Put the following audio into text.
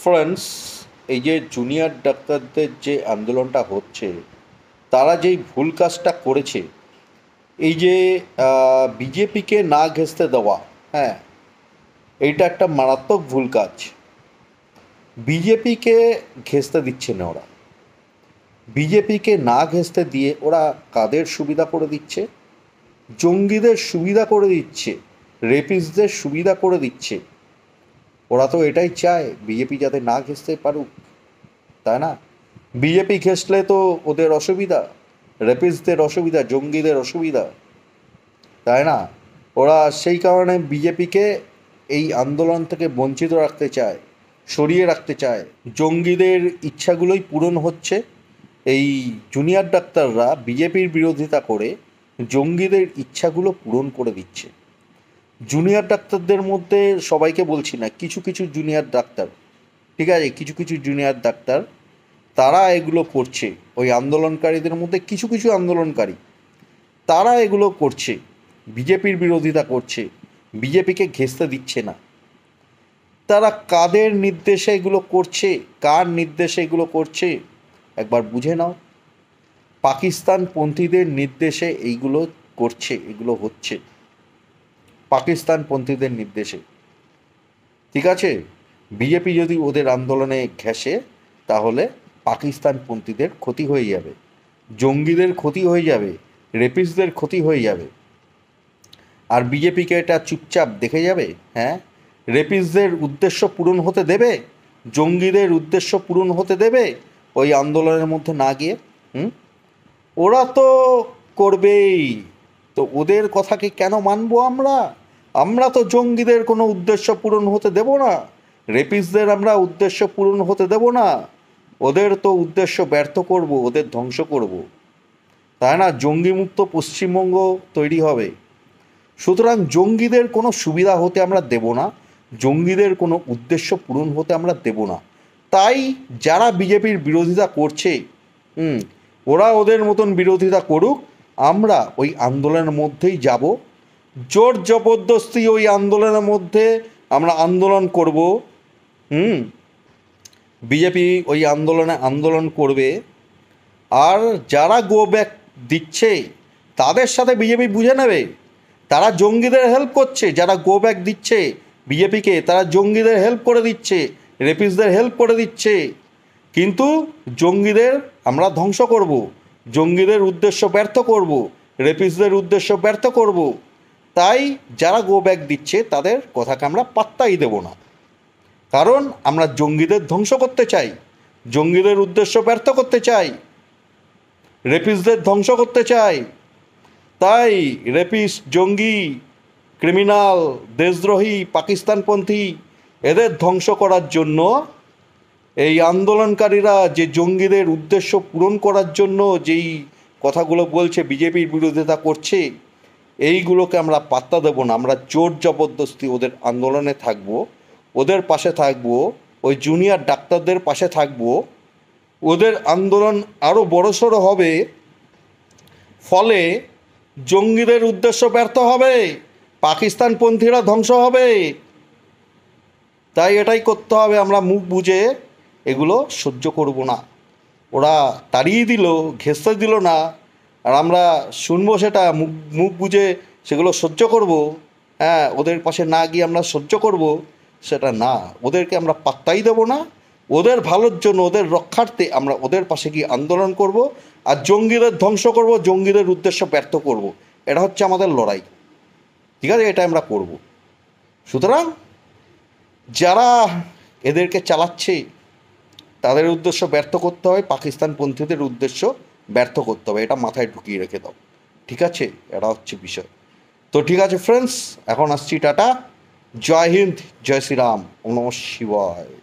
Friends, এই যে junior ডাক্তারদের যে আন্দোলনটা হচ্ছে, তারা যেই ভুল কাজটা করেছে, এই যে বিজেপিকে না ঘেঁষতে দেওয়া, হ্যাঁ, এইটা একটা মারাত্মক ভুল কাজ। বিজেপিকে ঘেঁষতে দিচ্ছে না ওরা। বিজেপিকে না ঘেঁষতে দিয়ে ওরা কাদের সুবিধা করে দিচ্ছে? জঙ্গিদের সুবিধা করে দিচ্ছে, রেপিস্টদের সুবিধা করে দিচ্ছে। ওরা তো এটাই চায় বিজেপি যাতে না ঘেঁষতে পারুক, তাই না? বিজেপি ঘেঁষলে তো ওদের অসুবিধা, রেপিস্টদের অসুবিধা, জঙ্গিদের অসুবিধা, তাই না? ওরা সেই কারণে বিজেপিকে এই আন্দোলন থেকে বঞ্চিত রাখতে চায়, সরিয়ে রাখতে চায়। জঙ্গিদের ইচ্ছাগুলোই পূরণ হচ্ছে। এই জুনিয়র ডাক্তাররা বিজেপির বিরোধিতা করে জঙ্গিদের ইচ্ছাগুলো পূরণ করে দিচ্ছে। জুনিয়র ডাক্তারদের মধ্যে সবাইকে বলছি না, কিছু কিছু জুনিয়র ডাক্তার, ঠিক আছে, কিছু কিছু জুনিয়র ডাক্তার তারা এগুলো করছে। ওই আন্দোলনকারীদের মধ্যে কিছু কিছু আন্দোলনকারী তারা এগুলো করছে, বিজেপির বিরোধিতা করছে, বিজেপিকে ঘেঁষতে দিচ্ছে না। তারা কাদের নির্দেশে এগুলো করছে, কার নির্দেশে এগুলো করছে একবার বুঝে নাও। পাকিস্তানপন্থীদের নির্দেশে এইগুলো করছে, এগুলো হচ্ছে পাকিস্তানপন্থীদের নির্দেশে। ঠিক আছে, বিজেপি যদি ওদের আন্দোলনে ঘেঁষে তাহলে পাকিস্তানপন্থীদের ক্ষতি হয়ে যাবে, জঙ্গিদের ক্ষতি হয়ে যাবে, রেপিস্টদের ক্ষতি হয়ে যাবে। আর বিজেপিকে এটা চুপচাপ দেখে যাবে? হ্যাঁ, রেপিস্টদের উদ্দেশ্য পূরণ হতে দেবে? জঙ্গিদের উদ্দেশ্য পূরণ হতে দেবে ওই আন্দোলনের মধ্যে না গিয়ে? ওরা তো করবেই। তো ওদের কথাকে কেন মানবো আমরা? আমরা তো জঙ্গিদের কোনো উদ্দেশ্য পূরণ হতে দেব না, রেপিস্টদের আমরা উদ্দেশ্য পূরণ হতে দেব না। ওদের তো উদ্দেশ্য ব্যর্থ করব, ওদের ধ্বংস করব, তাই না? জঙ্গিমুক্ত পশ্চিমবঙ্গ তৈরি হবে। সুতরাং জঙ্গিদের কোনো সুবিধা হতে আমরা দেব না, জঙ্গিদের কোনো উদ্দেশ্য পূরণ হতে আমরা দেব না। তাই যারা বিজেপির বিরোধিতা করছে, ওরা ওদের মতন বিরোধিতা করুক, আমরা ওই আন্দোলনের মধ্যেই যাব, জোর জবরদস্তি ওই আন্দোলনের মধ্যে আমরা আন্দোলন করব। বিজেপি ওই আন্দোলনে আন্দোলন করবে। আর যারা গো ব্যাক দিচ্ছে তাদের সাথে বিজেপি বুঝে নেবে, তারা জঙ্গিদের হেল্প করছে। যারা গো ব্যাক দিচ্ছে বিজেপিকে, তারা জঙ্গিদের হেল্প করে দিচ্ছে, রেপিস্টদের হেল্প করে দিচ্ছে। কিন্তু জঙ্গিদের আমরা ধ্বংস করব, জঙ্গিদের উদ্দেশ্য ব্যর্থ করব, রেপিস্টদের উদ্দেশ্য ব্যর্থ করব। তাই যারা গো ব্যাক দিচ্ছে তাদের কথাকে আমরা পাত্তাই দেব না, কারণ আমরা জঙ্গিদের ধ্বংস করতে চাই, জঙ্গিদের উদ্দেশ্য ব্যর্থ করতে চাই, রেপিস্টদের ধ্বংস করতে চাই। তাই রেপিস্ট, জঙ্গি, ক্রিমিনাল, দেশদ্রোহী, পাকিস্তানপন্থী এদের ধ্বংস করার জন্য এই আন্দোলনকারীরা যে জঙ্গিদের উদ্দেশ্য পূরণ করার জন্য যেই কথাগুলো বলছে, বিজেপির বিরোধিতা করছে, এইগুলোকে আমরা পাত্তা দেব না। আমরা জোর জবরদস্তি ওদের আন্দোলনে থাকবো, ওদের পাশে থাকবো, ওই জুনিয়র ডাক্তারদের পাশে থাকবো। ওদের আন্দোলন আরও বড়সড় হবে, ফলে জঙ্গিদের উদ্দেশ্য ব্যর্থ হবে, পাকিস্তানপন্থীরা ধ্বংস হবে। তাই এটাই করতে হবে, আমরা মুখ বুজে এগুলো সহ্য করব না। ওরা তাড়িয়ে দিল, ঘেঁষতে দিল না, আর আমরা শুনবো সেটা, মুখ মুখ বুজে সেগুলো সহ্য করব। হ্যাঁ, ওদের পাশে না গিয়ে আমরা সহ্য করব, সেটা না। ওদেরকে আমরা পাত্তাই দেবো না। ওদের ভালোর জন্য, ওদের রক্ষার্থে আমরা ওদের পাশে গিয়ে আন্দোলন করব, আর জঙ্গিদের ধ্বংস করব, জঙ্গিদের উদ্দেশ্য ব্যর্থ করব। এটা হচ্ছে আমাদের লড়াই, ঠিক আছে? এটা আমরা করব। সুতরাং যারা এদেরকে চালাচ্ছে তাদের উদ্দেশ্য ব্যর্থ করতে হবে, পাকিস্তানপন্থীদের উদ্দেশ্য ব্যর্থ করতে হবে, এটা মাথায় ঢুকিয়ে রেখে দাও, ঠিক আছে? এটা হচ্ছে বিষয়। তো ঠিক আছে ফ্রেন্ডস, এখন আসছি, টাটা, জয় হিন্দ, জয় শ্রীরাম, নমঃ শিবায়।